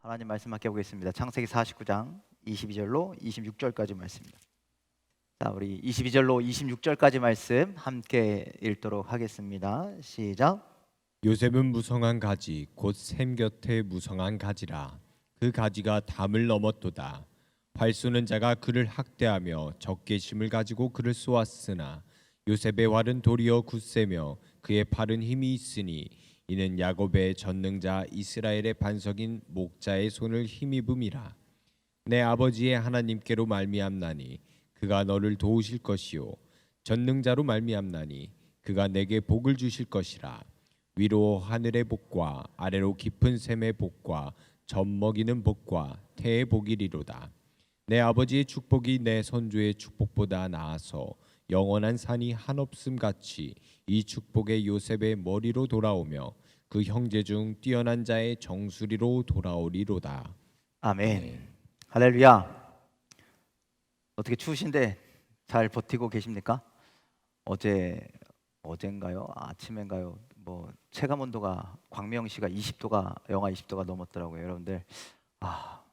하나님 말씀 함께 보겠습니다. 창세기 49장 22절로 26절까지 말씀입니다. 자, 우리 22절로 26절까지 말씀 함께 읽도록 하겠습니다. 시작. 요셉은 무성한 가지 곧 샘 곁에 무성한 가지라. 그 가지가 담을 넘었도다. 활 쏘는 자가 그를 학대하며 적개심을 가지고 그를 쏘았으나 요셉의 활은 도리어 굳세며 그의 팔은 힘이 있으니 이는 야곱의 전능자 이스라엘의 반석인 목자의 손을 힘입음이라. 내 아버지의 하나님께로 말미암나니 그가 너를 도우실 것이요 전능자로 말미암나니 그가 내게 복을 주실 것이라. 위로 하늘의 복과 아래로 깊은 샘의 복과 젖 먹이는 복과 태의 복이리로다. 내 아버지의 축복이 내 선조의 축복보다 나아서 영원한 산이 한없음 같이 이 축복의 요셉의 머리로 돌아오며 그 형제 중 뛰어난 자의 정수리로 돌아오리로다. 아멘. 할렐루야. 어떻게 추우신데 잘 버티고 계십니까? 어젠가요? 아침엔가요? 뭐 체감 온도가 광명시가 20도가 영하 20도가 넘었더라고요. 여러분들 막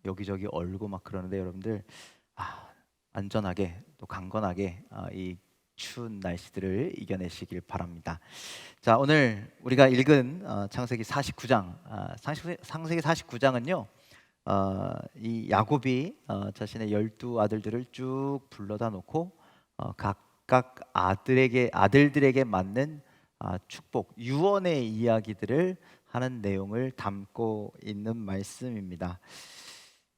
여기저기 얼고 막 그러는데 여러분들 안전하게 또 강건하게 이 추운 날씨들을 이겨내시길 바랍니다. 자, 오늘 우리가 읽은 창세기 49장 창세기 49장은요 이 야곱이 자신의 12아들들을 쭉 불러다 놓고 각각 아들들에게 맞는 축복, 유언의 이야기들을 하는 내용을 담고 있는 말씀입니다.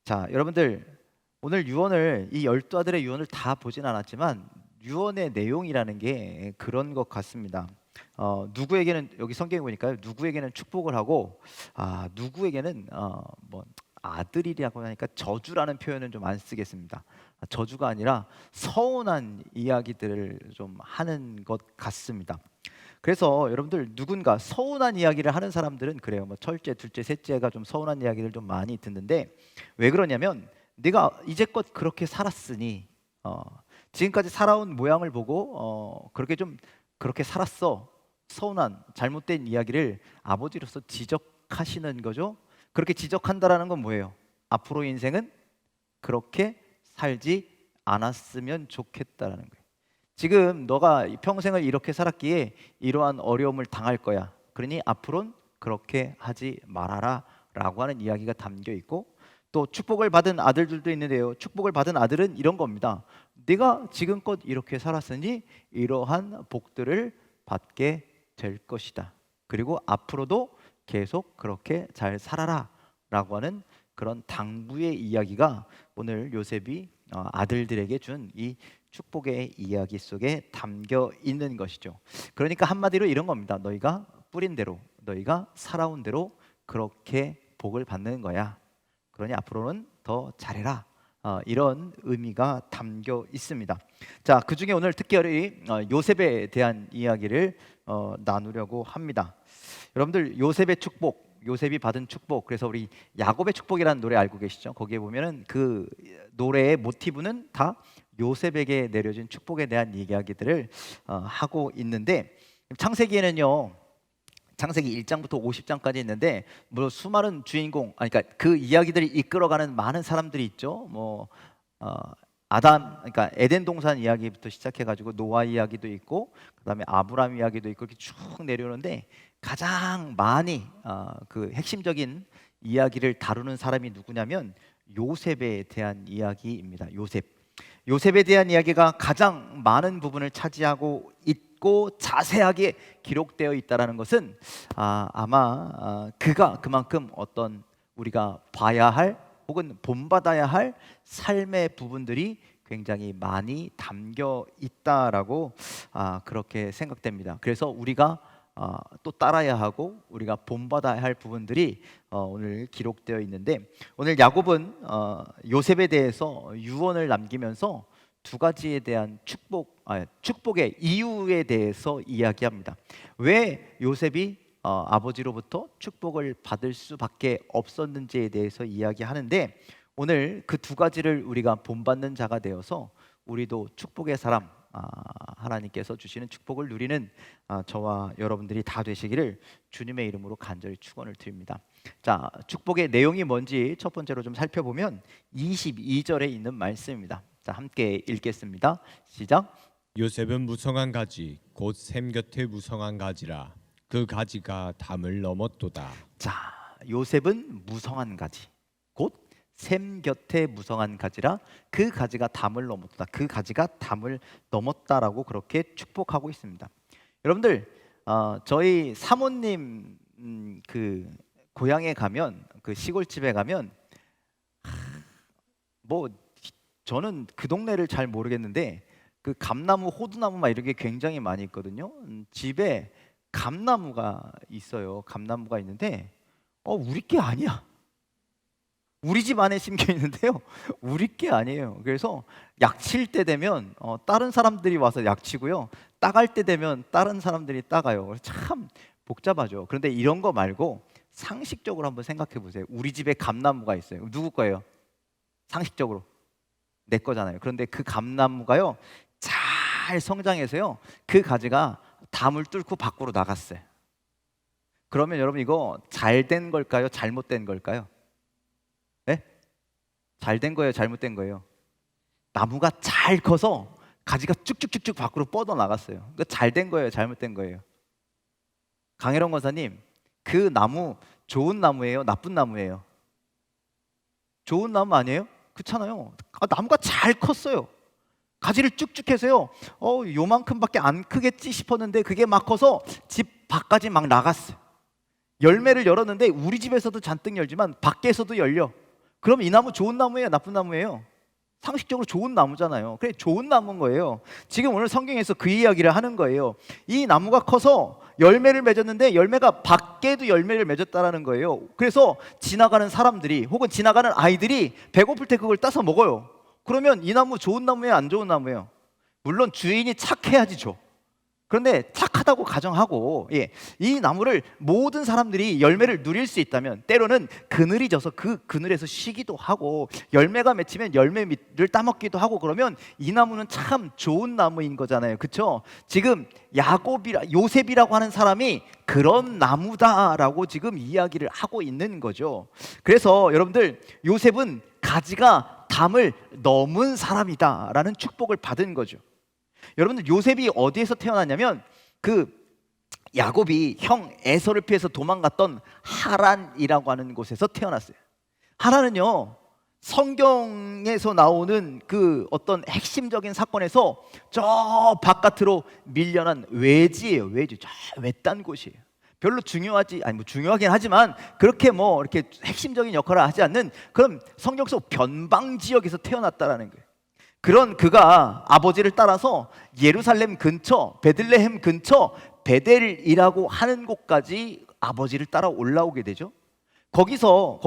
자, 여러분들 오늘 유언을 이 12아들의 유언을 다 보진 않았지만 유언의 내용이라는 게 그런 것 같습니다. 누구에게는 여기 성경에 보니까요, 누구에게는 축복을 하고 누구에게는 뭐 아들이라고 하니까 저주라는 표현은 좀 안 쓰겠습니다. 저주가 아니라 서운한 이야기들을 좀 하는 것 같습니다. 그래서 여러분들 누군가 서운한 이야기를 하는 사람들은 그래요. 뭐 첫째, 둘째, 셋째가 좀 서운한 이야기를 좀 많이 듣는데 왜 그러냐면 네가 이제껏 그렇게 살았으니 지금까지 살아온 모양을 보고 그렇게 살았어. 서운한 잘못된 이야기를 아버지로서 지적하시는 거죠. 그렇게 지적한다라는 건 뭐예요? 앞으로 인생은 그렇게 살지 않았으면 좋겠다라는 거예요. 지금 너가 평생을 이렇게 살았기에 이러한 어려움을 당할 거야. 그러니 앞으로는 그렇게 하지 말아라 라고 하는 이야기가 담겨 있고, 또 축복을 받은 아들들도 있는데요, 축복을 받은 아들은 이런 겁니다. 네가 지금껏 이렇게 살았으니 이러한 복들을 받게 될 것이다. 그리고 앞으로도 계속 그렇게 잘 살아라 라고 하는 그런 당부의 이야기가 오늘 요셉이 아들들에게 준 이 축복의 이야기 속에 담겨 있는 것이죠. 그러니까 한마디로 이런 겁니다. 너희가 뿌린 대로, 너희가 살아온 대로 그렇게 복을 받는 거야. 그러니 앞으로는 더 잘해라. 이런 의미가 담겨 있습니다. 자, 그 중에 오늘 특별히 요셉에 대한 이야기를 나누려고 합니다. 여러분들 요셉의 축복, 요셉이 받은 축복, 그래서 우리 야곱의 축복이라는 노래 알고 계시죠? 거기에 보면은 그 노래의 모티브는 다 요셉에게 내려진 축복에 대한 이야기들을 하고 있는데, 창세기에는요 창세기 1장부터 50장까지 있는데 뭐 수많은 주인공, 그러니까 그 이야기들이 이끌어가는 많은 사람들이 있죠. 뭐 그러니까 에덴 동산 이야기부터 시작해가지고 노아 이야기도 있고, 그다음에 아브라함 이야기도 있고, 이렇게 쭉 내려오는데 가장 많이 그 핵심적인 이야기를 다루는 사람이 누구냐면 요셉에 대한 이야기입니다. 요셉에 대한 이야기가 가장 많은 부분을 차지하고 있고 자세하게 기록되어 있다는 것은 아마 그가 그만큼 어떤 우리가 봐야 할 혹은 본받아야 할 삶의 부분들이 굉장히 많이 담겨 있다라고 그렇게 생각됩니다. 그래서 우리가 또 따라야 하고 우리가 본받아야 할 부분들이 오늘 기록되어 있는데, 오늘 야곱은 요셉에 대해서 유언을 남기면서 두 가지에 대한 축복의 이유에 대해서 이야기합니다. 왜 요셉이 아버지로부터 축복을 받을 수밖에 없었는지에 대해서 이야기하는데, 오늘 그 두 가지를 우리가 본받는 자가 되어서 우리도 축복의 사람, 하나님께서 주시는 축복을 누리는 저와 여러분들이 다 되시기를 주님의 이름으로 간절히 축원을 드립니다. 자, 축복의 내용이 뭔지 첫 번째로 좀 살펴보면 22절에 있는 말씀입니다. 자, 함께 읽겠습니다. 시작. 요셉은 무성한 가지 곧 샘 곁에 무성한 가지라 그 가지가 담을 넘었도다. 자, 요셉은 무성한 가지, 곧 샘 곁에 무성한 가지라 그 가지가 담을 넘었다. 그 가지가 담을 넘었다라고 그렇게 축복하고 있습니다. 여러분들, 저희 사모님 그 고향에 가면, 그 시골집에 가면, 뭐 저는 그 동네를 잘 모르겠는데 그 감나무, 호두나무 막 이런 게 굉장히 많이 있거든요. 집에 감나무가 있어요. 감나무가 있는데 우리 게 아니야. 우리 집 안에 심겨 있는데요. 우리 게 아니에요. 그래서 약칠 때 되면 다른 사람들이 와서 약치고요. 따갈 때 되면 다른 사람들이 따가요. 그래서 참 복잡하죠. 그런데 이런 거 말고 상식적으로 한번 생각해 보세요. 우리 집에 감나무가 있어요. 누구 거예요? 상식적으로 내 거잖아요. 그런데 그 감나무가요, 잘 성장해서요, 그 가지가 담을 뚫고 밖으로 나갔어요. 그러면 여러분, 이거 잘 된 걸까요? 잘못된 걸까요? 네? 잘 된 거예요? 잘못된 거예요? 나무가 잘 커서 가지가 쭉쭉쭉쭉 밖으로 뻗어 나갔어요. 그러니까 잘 된 거예요? 잘못된 거예요? 강혜령 권사님, 그 나무 좋은 나무예요? 나쁜 나무예요? 좋은 나무 아니에요? 그렇잖아요. 나무가 잘 컸어요. 가지를 쭉쭉 해서요, 요만큼밖에 안 크겠지 싶었는데 그게 막 커서 집 밖까지 막 나갔어요. 열매를 열었는데 우리 집에서도 잔뜩 열지만 밖에서도 열려. 그럼 이 나무 좋은 나무예요? 나쁜 나무예요? 상식적으로 좋은 나무잖아요. 그래, 좋은 나무인 거예요. 지금 오늘 성경에서 그 이야기를 하는 거예요. 이 나무가 커서 열매를 맺었는데 열매가 밖에도 열매를 맺었다라는 거예요. 그래서 지나가는 사람들이 혹은 지나가는 아이들이 배고플 때 그걸 따서 먹어요. 그러면 이 나무 좋은 나무예요? 안 좋은 나무예요? 물론 주인이 착해야지 줘. 그런데 착하다고 가정하고, 이 나무를 모든 사람들이 열매를 누릴 수 있다면 때로는 그늘이 져서 그 그늘에서 쉬기도 하고 열매가 맺히면 열매를 따먹기도 하고, 그러면 이 나무는 참 좋은 나무인 거잖아요. 그렇죠? 지금 요셉이라고 하는 사람이 그런 나무다라고 지금 이야기를 하고 있는 거죠. 그래서 여러분들, 요셉은 가지가 담을 넘은 사람이다라는 축복을 받은 거죠. 여러분들, 요셉이 어디에서 태어났냐면 그 야곱이 형 에서를 피해서 도망갔던 하란이라고 하는 곳에서 태어났어요. 하란은요, 성경에서 나오는 그 어떤 핵심적인 사건에서 저 바깥으로 밀려난 외지예요. 외지, 저 외딴 곳이에요. 별로 중요하지, 아니 뭐 중요하긴 하지만 그렇게 뭐 이렇게 핵심적인 역할을 하지 않는 그런 성경 속 변방 지역에서 태어났다라는 거예요. 그런 그가 아버지를 따라서 예루살렘 근처, 베들레헴 근처 베델이라고 하는 곳까지 아버지를 따라 올라오게 되죠. 거기서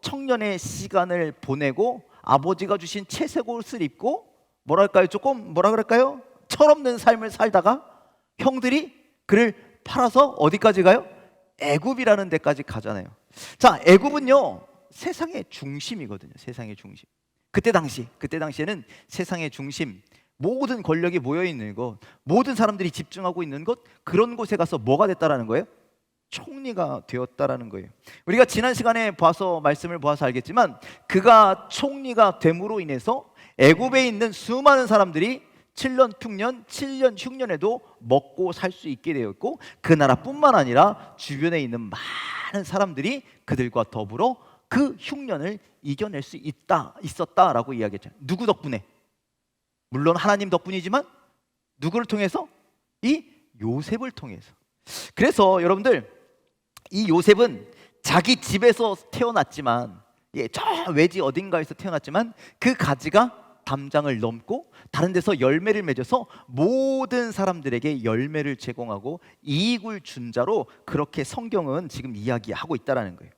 청년의 시간을 보내고 아버지가 주신 채색 옷을 입고 뭐랄까요, 조금 뭐라 그럴까요? 철없는 삶을 살다가 형들이 그를 팔아서 어디까지 가요? 애굽이라는 데까지 가잖아요. 자, 애굽은요, 세상의 중심이거든요. 세상의 중심. 그때 당시에는 세상의 중심, 모든 권력이 모여 있는 곳, 모든 사람들이 집중하고 있는 곳, 그런 곳에 가서 뭐가 됐다라는 거예요? 총리가 되었다라는 거예요. 우리가 지난 시간에 말씀을 보아서 알겠지만 그가 총리가 됨으로 인해서 애굽에 있는 수많은 사람들이 7년 흉년에도 먹고 살 수 있게 되었고, 그 나라뿐만 아니라 주변에 있는 많은 사람들이 그들과 더불어 그 흉년을 이겨낼 수 있었다라고 이야기했죠. 누구 덕분에? 물론 하나님 덕분이지만 누구를 통해서? 이 요셉을 통해서. 그래서 여러분들, 이 요셉은 자기 집에서 태어났지만, 저 외지 어딘가에서 태어났지만 그 가지가 담장을 넘고 다른 데서 열매를 맺어서 모든 사람들에게 열매를 제공하고 이익을 준 자로 그렇게 성경은 지금 이야기하고 있다라는 거예요.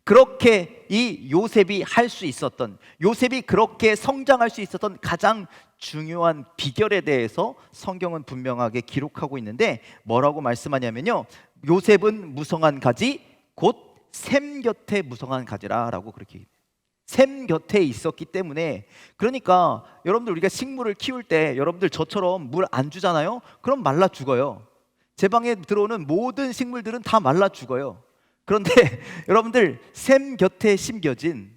그렇게 이 요셉이 할 수 있었던, 요셉이 그렇게 성장할 수 있었던 가장 중요한 비결에 대해서 성경은 분명하게 기록하고 있는데 뭐라고 말씀하냐면요, 요셉은 무성한 가지 곧 샘 곁에 무성한 가지라라고 그렇게, 샘 곁에 있었기 때문에. 그러니까 여러분들, 우리가 식물을 키울 때 여러분들 저처럼 물 안 주잖아요. 그럼 말라 죽어요. 제 방에 들어오는 모든 식물들은 다 말라 죽어요. 그런데 여러분들 샘 곁에 심겨진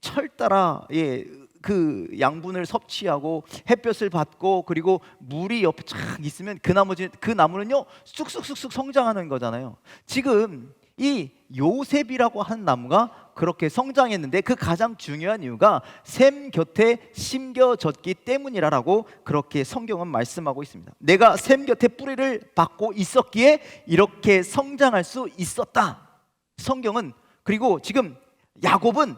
철 따라 그 양분을 섭취하고 햇볕을 받고 그리고 물이 옆에 쫙 있으면 그 나무는요 쑥쑥쑥쑥 성장하는 거잖아요. 지금 이 요셉이라고 하는 나무가 그렇게 성장했는데 그 가장 중요한 이유가 샘 곁에 심겨졌기 때문이라고 그렇게 성경은 말씀하고 있습니다. 내가 샘 곁에 뿌리를 받고 있었기에 이렇게 성장할 수 있었다. 성경은 그리고 지금 야곱은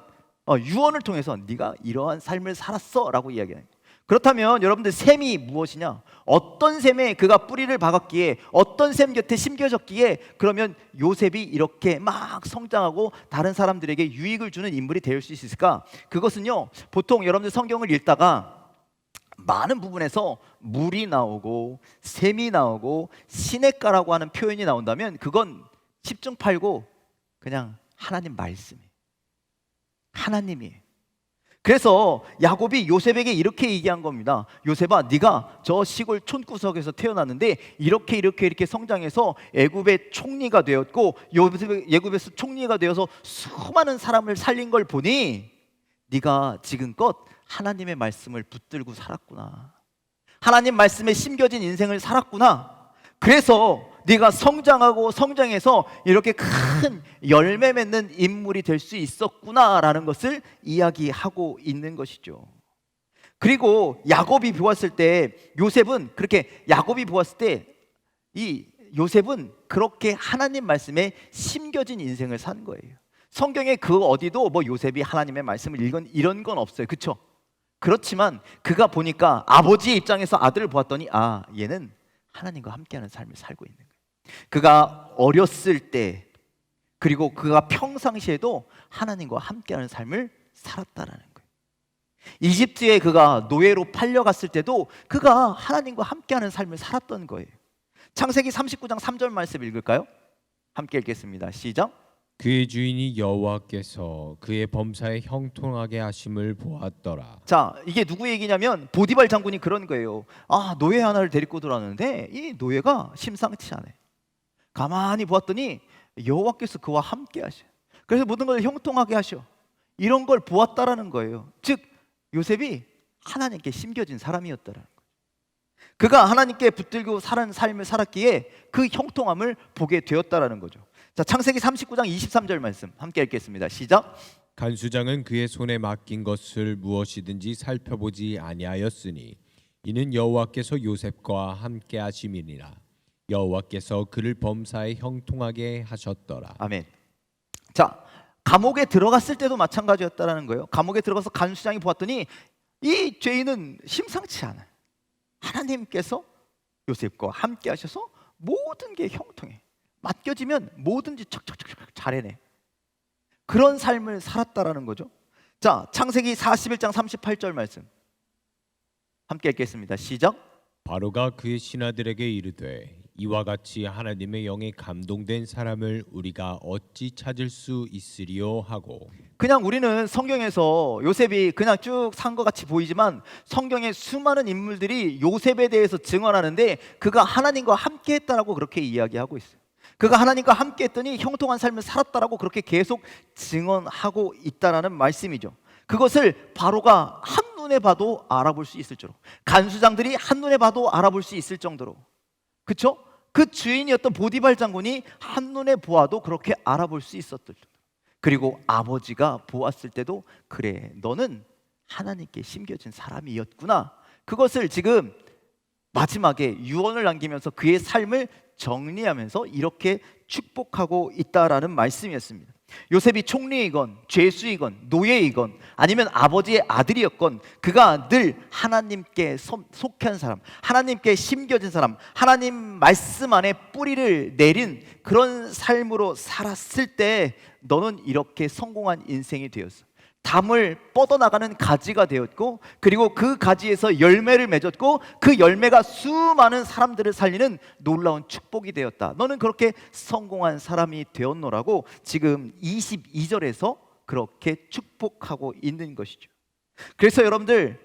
유언을 통해서 네가 이러한 삶을 살았어 라고 이야기해요. 그렇다면 여러분들 샘이 무엇이냐? 어떤 샘에 그가 뿌리를 박았기에 어떤 샘 곁에 심겨졌기에 그러면 요셉이 이렇게 막 성장하고 다른 사람들에게 유익을 주는 인물이 될 수 있을까? 그것은요 보통 여러분들 성경을 읽다가 많은 부분에서 물이 나오고 샘이 나오고 시냇가라고 하는 표현이 나온다면 그건 10중 8구 그냥 하나님 말씀이에요. 하나님이. 그래서 야곱이 요셉에게 이렇게 얘기한 겁니다. 요셉아, 네가 저 시골 촌구석에서 태어났는데 이렇게 성장해서 애굽의 총리가 되었고 애굽에서 총리가 되어서 수많은 사람을 살린 걸 보니 네가 지금껏 하나님의 말씀을 붙들고 살았구나. 하나님 말씀에 심겨진 인생을 살았구나. 그래서 네가 성장하고 성장해서 이렇게 큰 열매 맺는 인물이 될 수 있었구나라는 것을 이야기하고 있는 것이죠. 그리고 야곱이 보았을 때 이 요셉은 그렇게 하나님 말씀에 심겨진 인생을 산 거예요. 성경에 그 어디도 뭐 요셉이 하나님의 말씀을 읽은 이런 건 없어요. 그렇죠? 그렇지만 그가 보니까 아버지의 입장에서 아들을 보았더니 얘는 하나님과 함께하는 삶을 살고 있는 거예요. 그가 어렸을 때 그리고 그가 평상시에도 하나님과 함께하는 삶을 살았다라는 거예요. 이집트에 그가 노예로 팔려갔을 때도 그가 하나님과 함께하는 삶을 살았던 거예요. 창세기 39장 3절 말씀 읽을까요? 함께 읽겠습니다. 시작. 그의 주인이 여호와께서 그의 범사에 형통하게 하심을 보았더라. 자, 이게 누구 얘기냐면 보디발 장군이 그런 거예요. 노예 하나를 데리고 들어왔는데 이 노예가 심상치 않아요. 가만히 보았더니 여호와께서 그와 함께 하셔. 그래서 모든 걸 형통하게 하셔. 이런 걸 보았다라는 거예요. 즉 요셉이 하나님께 심겨진 사람이었다라는 거예요. 그가 하나님께 붙들고 사는 삶을 살았기에 그 형통함을 보게 되었다라는 거죠. 자, 창세기 39장 23절 말씀 함께 읽겠습니다. 시작. 간수장은 그의 손에 맡긴 것을 무엇이든지 살펴보지 아니하였으니 이는 여호와께서 요셉과 함께 하심이니라. 여호와께서 그를 범사에 형통하게 하셨더라. 아멘. 자, 감옥에 들어갔을 때도 마찬가지였다라는 거예요. 감옥에 들어가서 간수장이 보았더니 이 죄인은 심상치 않아요. 하나님께서 요셉과 함께 하셔서 모든 게 형통해. 맡겨지면 뭐든지 척척척척 잘해내. 그런 삶을 살았다라는 거죠. 자, 창세기 41장 38절 말씀 함께 읽겠습니다. 시작. 바로가 그의 신하들에게 이르되 이와 같이 하나님의 영에 감동된 사람을 우리가 어찌 찾을 수 있으리요 하고. 그냥 우리는 성경에서 요셉이 그냥 쭉 산 것 같이 보이지만 성경의 수많은 인물들이 요셉에 대해서 증언하는데 그가 하나님과 함께 했다라고 그렇게 이야기하고 있어요. 그가 하나님과 함께 했더니 형통한 삶을 살았다라고 그렇게 계속 증언하고 있다라는 말씀이죠. 그것을 바로가 한눈에 봐도 알아볼 수 있을 정도로, 간수장들이 한눈에 봐도 알아볼 수 있을 정도로, 그렇죠? 그 주인이었던 보디발 장군이 한눈에 보아도 그렇게 알아볼 수 있었던 정도로. 그리고 아버지가 보았을 때도 그래, 너는 하나님께 심겨진 사람이었구나. 그것을 지금 마지막에 유언을 남기면서 그의 삶을 정리하면서 이렇게 축복하고 있다라는 말씀이었습니다. 요셉이 총리이건 죄수이건 노예이건 아니면 아버지의 아들이었건 그가 늘 하나님께 속한 사람, 하나님께 심겨진 사람, 하나님 말씀 안에 뿌리를 내린 그런 삶으로 살았을 때 너는 이렇게 성공한 인생이 되었어. 담을 뻗어나가는 가지가 되었고 그리고 그 가지에서 열매를 맺었고 그 열매가 수많은 사람들을 살리는 놀라운 축복이 되었다. 너는 그렇게 성공한 사람이 되었노라고 지금 22절에서 그렇게 축복하고 있는 것이죠. 그래서 여러분들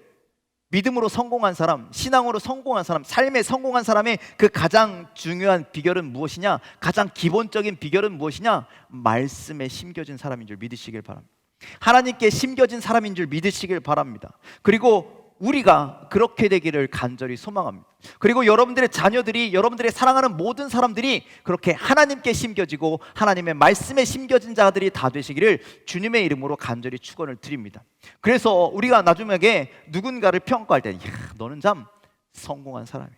믿음으로 성공한 사람, 신앙으로 성공한 사람, 삶에 성공한 사람의 그 가장 중요한 비결은 무엇이냐? 가장 기본적인 비결은 무엇이냐? 말씀에 심겨진 사람인 줄 믿으시길 바랍니다. 하나님께 심겨진 사람인 줄 믿으시길 바랍니다. 그리고 우리가 그렇게 되기를 간절히 소망합니다. 그리고 여러분들의 자녀들이, 여러분들의 사랑하는 모든 사람들이 그렇게 하나님께 심겨지고 하나님의 말씀에 심겨진 자들이 다 되시기를 주님의 이름으로 간절히 축원을 드립니다. 그래서 우리가 나중에 누군가를 평가할 때, 야, 너는 참 성공한 사람이야,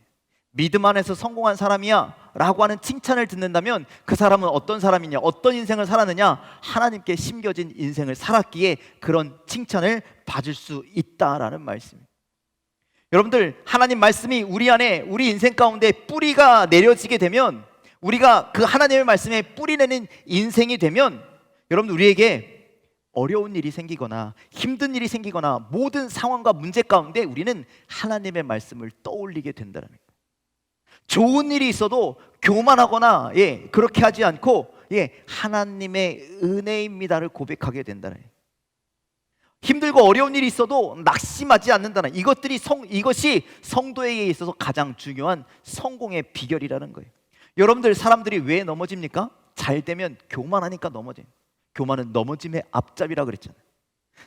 믿음 안에서 성공한 사람이야 라고 하는 칭찬을 듣는다면 그 사람은 어떤 사람이냐, 어떤 인생을 살았느냐? 하나님께 심겨진 인생을 살았기에 그런 칭찬을 받을 수 있다라는 말씀입니다. 여러분들, 하나님 말씀이 우리 안에, 우리 인생 가운데 뿌리가 내려지게 되면, 우리가 그 하나님의 말씀에 뿌리내는 인생이 되면, 여러분들, 우리에게 어려운 일이 생기거나 힘든 일이 생기거나 모든 상황과 문제 가운데 우리는 하나님의 말씀을 떠올리게 된다는 거예요. 좋은 일이 있어도 교만하거나 그렇게 하지 않고 하나님의 은혜입니다를 고백하게 된다는 거예요. 힘들고 어려운 일이 있어도 낙심하지 않는다는, 이것이 성도에게 있어서 가장 중요한 성공의 비결이라는 거예요. 여러분들, 사람들이 왜 넘어집니까? 잘 되면 교만하니까 넘어져요. 교만은 넘어짐의 앞잡이라 그랬잖아요.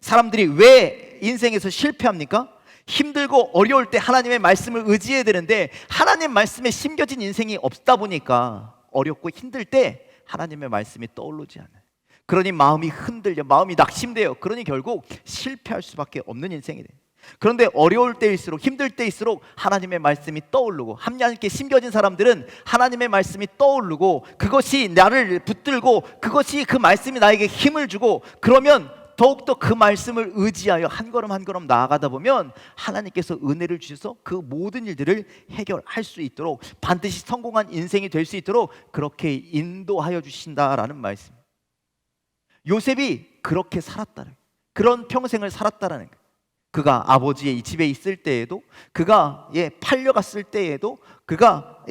사람들이 왜 인생에서 실패합니까? 힘들고 어려울 때 하나님의 말씀을 의지해야 되는데 하나님 말씀에 심겨진 인생이 없다 보니까 어렵고 힘들 때 하나님의 말씀이 떠오르지 않아요. 그러니 마음이 흔들려, 마음이 낙심돼요. 그러니 결국 실패할 수밖에 없는 인생이 돼요. 그런데 어려울 때일수록, 힘들 때일수록 하나님의 말씀이 떠오르고, 하나님께 심겨진 사람들은 하나님의 말씀이 떠오르고 그것이 나를 붙들고 그것이, 그 말씀이 나에게 힘을 주고, 그러면 더욱더 그 말씀을 의지하여 한 걸음 한 걸음 나아가다 보면 하나님께서 은혜를 주셔서 그 모든 일들을 해결할 수 있도록, 반드시 성공한 인생이 될 수 있도록 그렇게 인도하여 주신다라는 말씀. 요셉이 그렇게 살았다는, 그런 평생을 살았다라는 거예요. 그가 아버지의 이 집에 있을 때에도, 그가 팔려갔을 때에도, 그가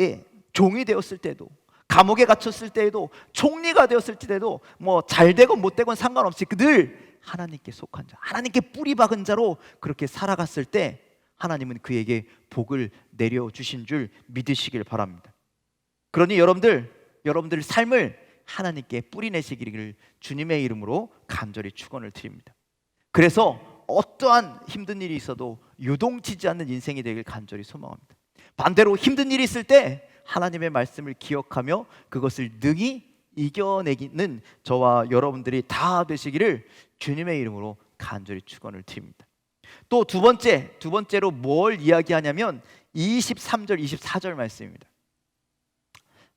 종이 되었을 때도, 감옥에 갇혔을 때에도, 총리가 되었을 때에도, 뭐 잘되건 못되건 상관없이 늘 하나님께 속한 자, 하나님께 뿌리 박은 자로 그렇게 살아갔을 때 하나님은 그에게 복을 내려주신 줄 믿으시길 바랍니다. 그러니 여러분들 삶을 하나님께 뿌리내시기를 주님의 이름으로 간절히 축원을 드립니다. 그래서 어떠한 힘든 일이 있어도 요동치지 않는 인생이 되길 간절히 소망합니다. 반대로 힘든 일이 있을 때 하나님의 말씀을 기억하며 그것을 능히 이겨내기는 저와 여러분들이 다 되시기를 주님의 이름으로 간절히 축원을 드립니다. 또 두 번째로 뭘 이야기하냐면 23절 24절 말씀입니다.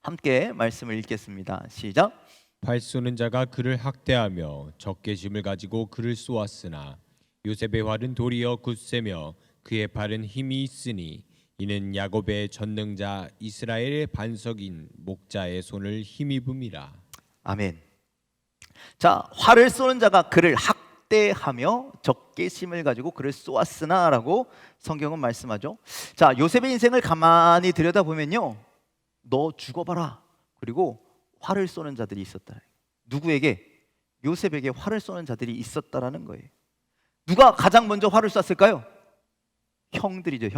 함께 말씀을 읽겠습니다. 시작. 활 쏘는 자가 그를 학대하며 적개심을 가지고 그를 쏘았으나 요셉의 활은 도리어 굳세며 그의 발은 힘이 있으니 이는 야곱의 전능자 이스라엘의 반석인 목자의 손을 힘입음이라. 아멘. 자, 활을 쏘는 자가 그를 학대하며 적개심을 가지고 그를 쏘았으나 라고 성경은 말씀하죠. 자, 요셉의 인생을 가만히 들여다보면요, 너 죽어봐라. 그리고 활을 쏘는 자들이 있었다. 누구에게? 요셉에게 활을 쏘는 자들이 있었다라는 거예요. 누가 가장 먼저 활을 쐈을까요? 형들이죠.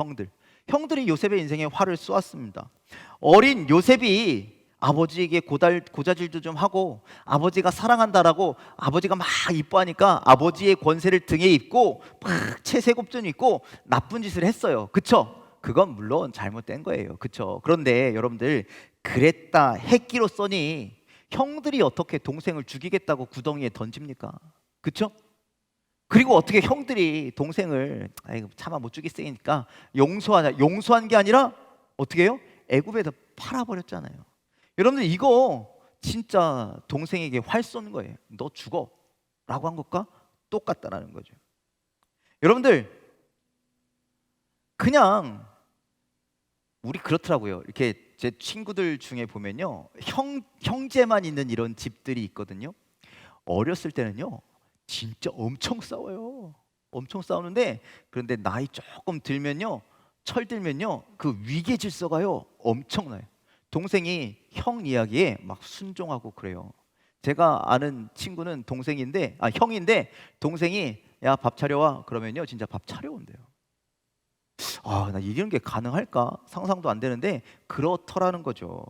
형들이 요셉의 인생에 활을 쏘았습니다. 어린 요셉이 아버지에게 고자질도 좀 하고, 아버지가 사랑한다라고 아버지가 막 이뻐하니까 아버지의 권세를 등에 입고 막 채세곱전 입고 나쁜 짓을 했어요. 그쵸? 그건 물론 잘못된 거예요. 그쵸? 그런데 여러분들, 그랬다 했기로써니 형들이 어떻게 동생을 죽이겠다고 구덩이에 던집니까? 그쵸? 그리고 어떻게 형들이 동생을 차마 못 죽이니까 용서한 게 아니라 어떻게 해요? 애굽에다 팔아버렸잖아요. 여러분들, 이거 진짜 동생에게 활 쏘는 거예요. 너 죽어 라고 한 것과 똑같다라는 거죠. 여러분들, 그냥 우리 그렇더라고요. 이렇게 제 친구들 중에 보면요, 형제만 있는 이런 집들이 있거든요. 어렸을 때는요 진짜 엄청 싸워요. 엄청 싸우는데, 그런데 나이 조금 들면요, 철들면요, 그 위계 질서가요 엄청나요. 동생이 형 이야기에 막 순종하고 그래요. 제가 아는 친구는 형인데 동생이 야 밥 차려와 그러면요 진짜 밥 차려온대요. 나 이런 게 가능할까? 상상도 안 되는데 그렇더라는 거죠.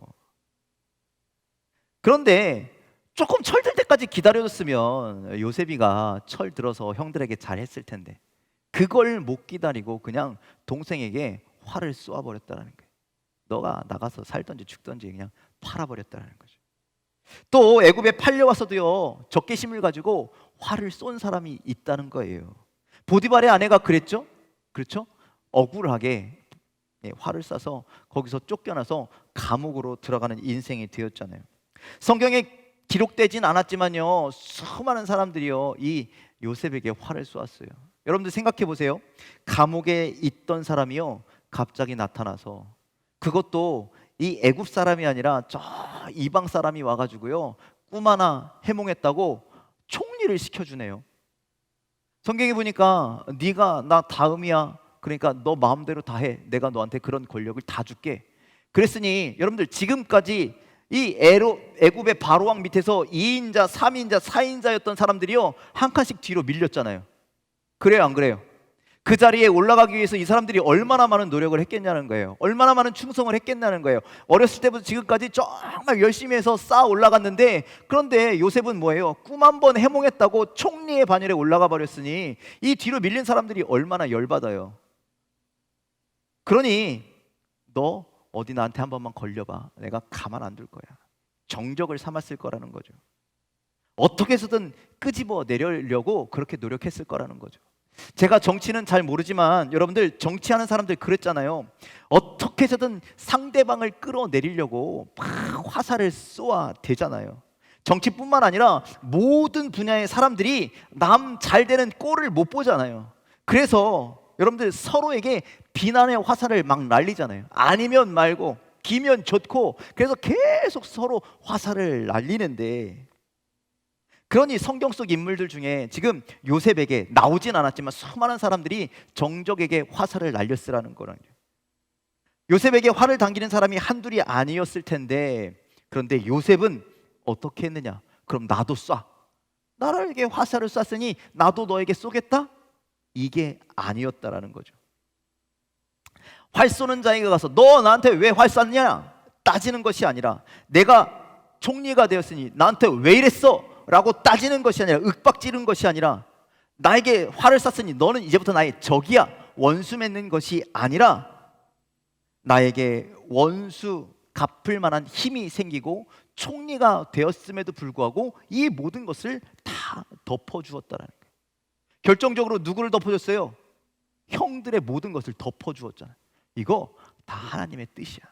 그런데 조금 철들 때까지 기다려줬으면 요셉이가 철 들어서 형들에게 잘했을 텐데 그걸 못 기다리고 그냥 동생에게 화를 쏘아버렸다는 거예요. 너가 나가서 살던지 죽던지 그냥 팔아버렸다는 거죠. 또 애굽에 팔려와서도요 적개심을 가지고 화를 쏜 사람이 있다는 거예요. 보디발의 아내가 그랬죠? 그렇죠? 억울하게 화를 쏴서 거기서 쫓겨나서 감옥으로 들어가는 인생이 되었잖아요. 성경에 기록되진 않았지만요 수많은 사람들이요 이 요셉에게 화를 쏘았어요. 여러분들 생각해 보세요. 감옥에 있던 사람이요 갑자기 나타나서, 그것도 이 애굽 사람이 아니라 저 이방 사람이 와가지고요 꿈 하나 해몽했다고 총리를 시켜주네요. 성경에 보니까 네가 나 다음이야, 그러니까 너 마음대로 다 해, 내가 너한테 그런 권력을 다 줄게. 그랬으니 여러분들 지금까지 이 애굽의 바로왕 밑에서 2인자, 3인자, 4인자였던 사람들이요 한 칸씩 뒤로 밀렸잖아요. 그래요 안 그래요? 그 자리에 올라가기 위해서 이 사람들이 얼마나 많은 노력을 했겠냐는 거예요. 얼마나 많은 충성을 했겠냐는 거예요. 어렸을 때부터 지금까지 정말 열심히 해서 쌓아 올라갔는데, 그런데 요셉은 뭐예요? 꿈 한 번 해몽했다고 총리의 반열에 올라가 버렸으니 이 뒤로 밀린 사람들이 얼마나 열받아요. 그러니 너 어디 나한테 한 번만 걸려봐, 내가 가만 안 둘 거야. 정적을 삼았을 거라는 거죠. 어떻게 해서든 끄집어 내려려고 그렇게 노력했을 거라는 거죠. 제가 정치는 잘 모르지만 여러분들 정치하는 사람들 그랬잖아요. 어떻게 해서든 상대방을 끌어내리려고 막 화살을 쏘아 대잖아요. 정치뿐만 아니라 모든 분야의 사람들이 남 잘 되는 꼴을 못 보잖아요. 그래서 여러분들 서로에게 비난의 화살을 막 날리잖아요. 아니면 말고 기면 좋고, 그래서 계속 서로 화살을 날리는데, 그러니 성경 속 인물들 중에 지금 요셉에게 나오진 않았지만 수많은 사람들이 정적에게 화살을 날렸으라는 거라는 거예요. 요셉에게 화를 당기는 사람이 한둘이 아니었을 텐데, 그런데 요셉은 어떻게 했느냐? 그럼 나도 쏴, 나에게 화살을 쐈으니 나도 너에게 쏘겠다? 이게 아니었다라는 거죠. 활 쏘는 자에게 가서 너 나한테 왜 활 쐈냐? 따지는 것이 아니라, 내가 총리가 되었으니 나한테 왜 이랬어? 라고 따지는 것이 아니라, 윽박지른 것이 아니라, 나에게 화를 쐈으니 너는 이제부터 나의 적이야, 원수 맺는 것이 아니라 나에게 원수 갚을 만한 힘이 생기고 총리가 되었음에도 불구하고 이 모든 것을 다 덮어주었다라는 거예요. 결정적으로 누구를 덮어줬어요? 형들의 모든 것을 덮어주었잖아요. 이거 다 하나님의 뜻이야.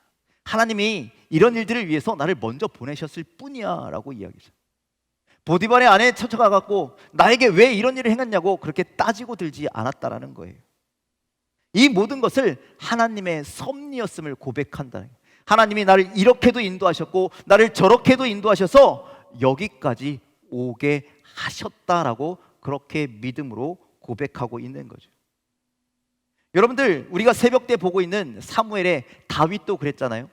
하나님이 이런 일들을 위해서 나를 먼저 보내셨을 뿐이야 라고 이야기했어요. 보디발의 아내에 쫓아가갖고 나에게 왜 이런 일을 행했냐고 그렇게 따지고 들지 않았다라는 거예요. 이 모든 것을 하나님의 섭리였음을 고백한다는 거예요. 하나님이 나를 이렇게도 인도하셨고 나를 저렇게도 인도하셔서 여기까지 오게 하셨다라고 그렇게 믿음으로 고백하고 있는 거죠. 여러분들, 우리가 새벽 때 보고 있는 사무엘의 다윗도 그랬잖아요.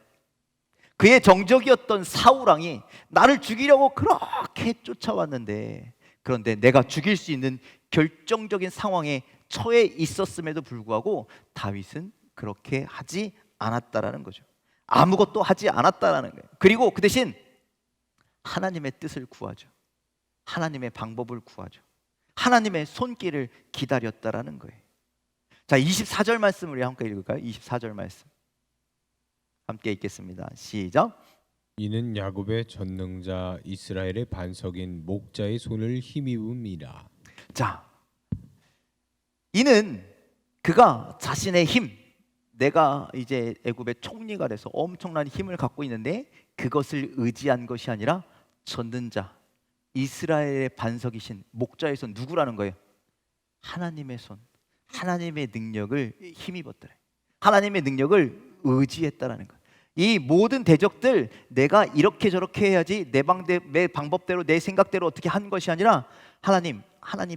그의 정적이었던 사울왕이 나를 죽이려고 그렇게 쫓아왔는데, 그런데 내가 죽일 수 있는 결정적인 상황에 처해 있었음에도 불구하고 다윗은 그렇게 하지 않았다라는 거죠. 아무것도 하지 않았다라는 거예요. 그리고 그 대신 하나님의 뜻을 구하죠. 하나님의 방법을 구하죠. 하나님의 손길을 기다렸다라는 거예요. 자, 24절 말씀 우리 함께 읽을까요? 24절 말씀 함께 읽겠습니다. 시작. 이는 야곱의 전능자 이스라엘의 반석인 목자의 손을 힘입음이라. 자, 이는 그가 자신의 힘, 내가 이제 애굽의 총리가 돼서 엄청난 힘을 갖고 있는데 그것을 의지한 것이 아니라 전능자 이스라엘의 반석이신 목자의 손, 누구라는 거예요? 하나님의 손, 하나님의 능력을 힘입었더래. 하나님의 능력을 의지했다라는 거예요. 이 모든 대적들 내가 이렇게 저렇게 해야지 내 방법대로 내 생각대로 어떻게 한 것이 아니라 하나님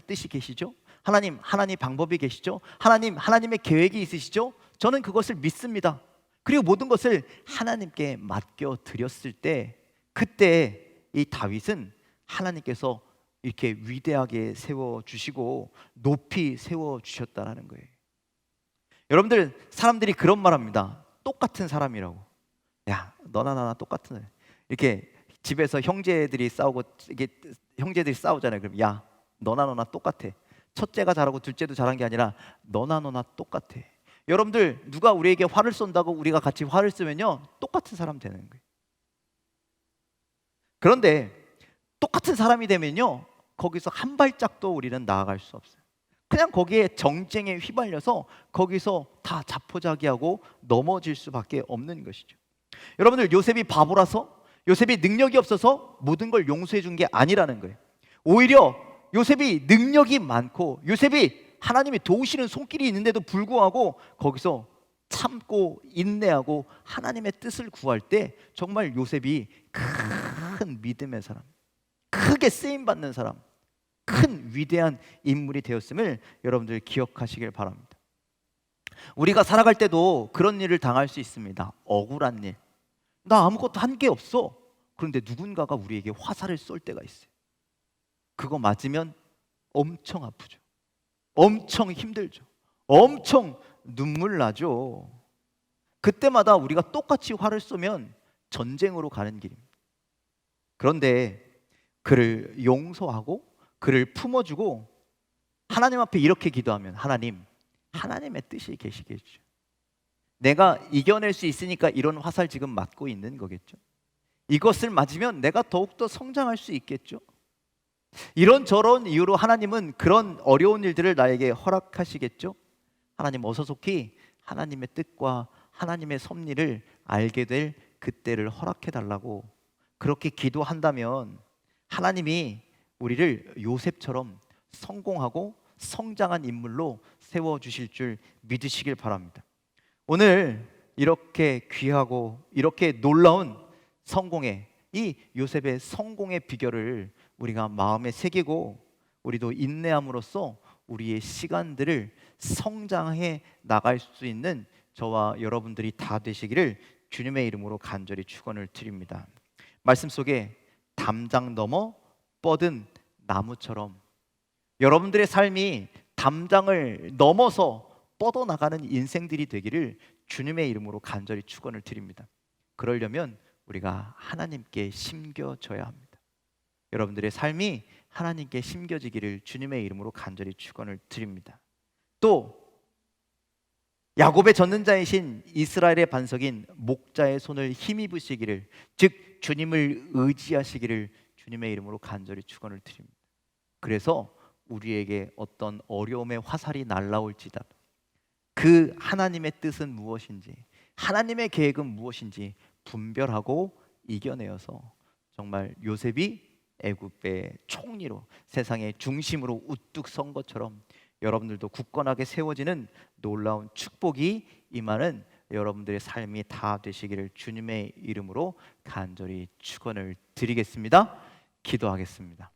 뜻이 계시죠? 하나님 방법이 계시죠? 하나님의 계획이 있으시죠? 저는 그것을 믿습니다. 그리고 모든 것을 하나님께 맡겨 드렸을 때, 그때 이 다윗은 하나님께서 이렇게 위대하게 세워주시고 높이 세워주셨다는 거예요. 여러분들, 사람들이 그런 말 합니다. 똑같은 사람이라고. 야, 너나 나나 똑같은 사람. 이렇게 집에서 형제들이 싸우고, 이게 형제들이 싸우잖아요. 그럼 야, 너나 똑같아. 첫째가 잘하고 둘째도 잘한 게 아니라 너나 똑같아. 여러분들, 누가 우리에게 화를 쏜다고 우리가 같이 화를 쓰면요, 똑같은 사람 되는 거예요. 그런데 똑같은 사람이 되면요, 거기서 한 발짝도 우리는 나아갈 수 없어요. 그냥 거기에 정쟁에 휘말려서 거기서 다 자포자기하고 넘어질 수밖에 없는 것이죠. 여러분들, 요셉이 바보라서, 요셉이 능력이 없어서 모든 걸 용서해 준 게 아니라는 거예요. 오히려 요셉이 능력이 많고 요셉이 하나님이 도우시는 손길이 있는데도 불구하고 거기서 참고 인내하고 하나님의 뜻을 구할 때 정말 요셉이 큰 믿음의 사람, 크게 쓰임받는 사람, 큰 위대한 인물이 되었음을 여러분들 기억하시길 바랍니다. 우리가 살아갈 때도 그런 일을 당할 수 있습니다. 억울한 일. 나 아무것도 한 게 없어. 그런데 누군가가 우리에게 화살을 쏠 때가 있어요. 그거 맞으면 엄청 아프죠. 엄청 힘들죠. 엄청 눈물 나죠. 그때마다 우리가 똑같이 화를 쏘면 전쟁으로 가는 길입니다. 그런데 그를 용서하고 그를 품어주고 하나님 앞에 이렇게 기도하면 하나님, 하나님의 뜻이 계시겠죠. 내가 이겨낼 수 있으니까 이런 화살 지금 맞고 있는 거겠죠. 이것을 맞으면 내가 더욱더 성장할 수 있겠죠. 이런저런 이유로 하나님은 그런 어려운 일들을 나에게 허락하시겠죠. 하나님, 어서 속히 하나님의 뜻과 하나님의 섭리를 알게 될 그때를 허락해 달라고 그렇게 기도한다면 하나님이 우리를 요셉처럼 성공하고 성장한 인물로 세워주실 줄 믿으시길 바랍니다. 오늘 이렇게 귀하고 이렇게 놀라운 성공의, 이 요셉의 성공의 비결을 우리가 마음에 새기고 우리도 인내함으로써 우리의 시간들을 성장해 나갈 수 있는 저와 여러분들이 다 되시기를 주님의 이름으로 간절히 축원을 드립니다. 말씀 속에 담장 넘어 뻗은 나무처럼 여러분들의 삶이 담장을 넘어서 뻗어나가는 인생들이 되기를 주님의 이름으로 간절히 축원을 드립니다. 그러려면 우리가 하나님께 심겨져야 합니다. 여러분들의 삶이 하나님께 심겨지기를 주님의 이름으로 간절히 축원을 드립니다. 또 야곱의 전능자이신 이스라엘의 반석인 목자의 손을 힘입으시기를, 즉 주님을 의지하시기를 주님의 이름으로 간절히 축원을 드립니다. 그래서 우리에게 어떤 어려움의 화살이 날라올지라도 그 하나님의 뜻은 무엇인지, 하나님의 계획은 무엇인지 분별하고 이겨내어서 정말 요셉이 애굽의 총리로 세상의 중심으로 우뚝 선 것처럼 여러분들도 굳건하게 세워지는 놀라운 축복이 임하는 여러분들의 삶이 다 되시기를 주님의 이름으로 간절히 축원을 드리겠습니다. 기도하겠습니다.